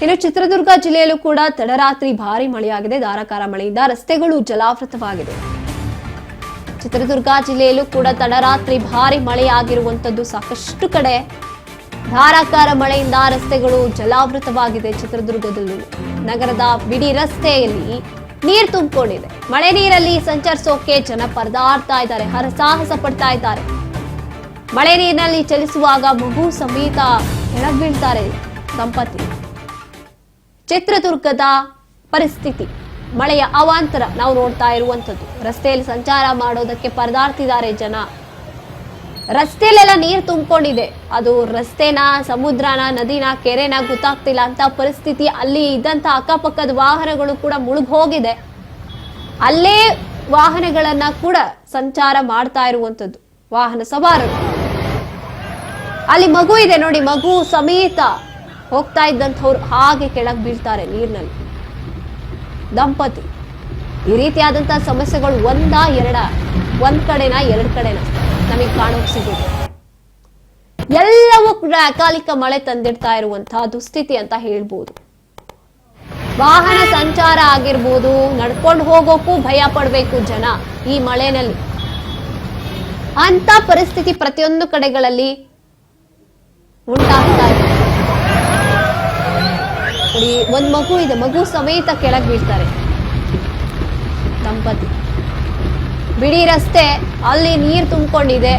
ಇನ್ನು ಚಿತ್ರದುರ್ಗ ಜಿಲ್ಲೆಯಲ್ಲೂ ಕೂಡ ತಡರಾತ್ರಿ ಭಾರಿ ಮಳೆಯಾಗಿದೆ. ಧಾರಾಕಾರ ಮಳೆಯಿಂದ ರಸ್ತೆಗಳು ಜಲಾವೃತವಾಗಿದೆ. ಚಿತ್ರದುರ್ಗ ಜಿಲ್ಲೆಯಲ್ಲೂ ಕೂಡ ತಡರಾತ್ರಿ ಭಾರಿ ಮಳೆಯಾಗಿರುವಂತದ್ದು ಸಾಕಷ್ಟು ಕಡೆ. ಧಾರಾಕಾರ ಮಳೆಯಿಂದ ರಸ್ತೆಗಳು ಜಲಾವೃತವಾಗಿದೆ. ಚಿತ್ರದುರ್ಗದಲ್ಲೂ ನಗರದ ಬಿಡಿ ರಸ್ತೆಯಲ್ಲಿ ನೀರು ತುಂಬಿಕೊಂಡಿದೆ. ಮಳೆ ನೀರಲ್ಲಿ ಸಂಚರಿಸೋಕೆ ಜನ ಪರದಾಡ್ತಾ ಇದ್ದಾರೆ, ಹರಸಾಹಸ ಪಡ್ತಾ ಇದ್ದಾರೆ. ಮಳೆ ನೀರಿನಲ್ಲಿ ಚಲಿಸುವಾಗ ಮಗು ಸಮೇತ ಕೆಳಗೆ ಬೀಳ್ತಾರೆ ದಂಪತಿ. ಚಿತ್ರದುರ್ಗದ ಪರಿಸ್ಥಿತಿ, ಮಳೆಯ ಅವಾಂತರ ನಾವು ನೋಡ್ತಾ ಇರುವಂತದ್ದು. ರಸ್ತೆಯಲ್ಲಿ ಸಂಚಾರ ಮಾಡೋದಕ್ಕೆ ಪರದಾಡ್ತಿದ್ದಾರೆ ಜನ. ರಸ್ತೆಯಲ್ಲೆಲ್ಲ ನೀರು ತುಂಬಿಕೊಂಡಿದೆ. ಅದು ರಸ್ತೆನ, ಸಮುದ್ರನ, ನದಿನ, ಕೆರೆನ ಗೊತ್ತಾಗ್ತಿಲ್ಲ ಅಂತ ಪರಿಸ್ಥಿತಿ. ಅಲ್ಲಿ ಇದ್ದಂತ ಅಕ್ಕಪಕ್ಕದ ವಾಹನಗಳು ಕೂಡ ಮುಳುಗ್ ಹೋಗಿದೆ. ಅಲ್ಲೇ ವಾಹನಗಳನ್ನ ಕೂಡ ಸಂಚಾರ ಮಾಡ್ತಾ ಇರುವಂತದ್ದು ವಾಹನ ಸವಾರರು. ಅಲ್ಲಿ ಮಗು ಇದೆ ನೋಡಿ, ಮಗು ಸಮೇತ ಹೋಗ್ತಾ ಇದ್ದಂಥವ್ರು ಹಾಗೆ ಕೆಳಗೆ ಬೀಳ್ತಾರೆ ನೀರಿನಲ್ಲಿ. ದಂಪತಿ. ಈ ರೀತಿಯಾದಂತಹ ಸಮಸ್ಯೆಗಳು ಒಂದ್ ಕಡೆನಾ ಎರಡು ಕಡೆನಾ ನಮಗೆ ಕಾಣೋಕ್ ಸಿಗುತ್ತೆ. ಎಲ್ಲವೂ ಕೂಡ ಅಕಾಲಿಕ ಮಳೆ ತಂದಿಡ್ತಾ ಇರುವಂತಹ ದುಸ್ಥಿತಿ ಅಂತ ಹೇಳ್ಬೋದು. ವಾಹನ ಸಂಚಾರ ಆಗಿರ್ಬೋದು, ನಡ್ಕೊಂಡು ಹೋಗೋಕ್ಕೂ ಭಯ ಪಡ್ಬೇಕು ಜನ ಈ ಮಳೆನಲ್ಲಿ. ಅಂತ ಪರಿಸ್ಥಿತಿ ಪ್ರತಿಯೊಂದು ಕಡೆಗಳಲ್ಲಿ ಉಂಟಾಗ್ತಾ ಇದೆ. ನೋಡಿ, ಒಂದ್ ಮಗು ಇದೆ, ಮಗು ಸಮೇತ ಕೆಳಗೆ ಬೀಳ್ತಾರೆ ದಂಪತಿ. ಬಿಡಿ ರಸ್ತೆ, ಅಲ್ಲಿ ನೀರು ತುಂಬಿಕೊಂಡಿದೆ.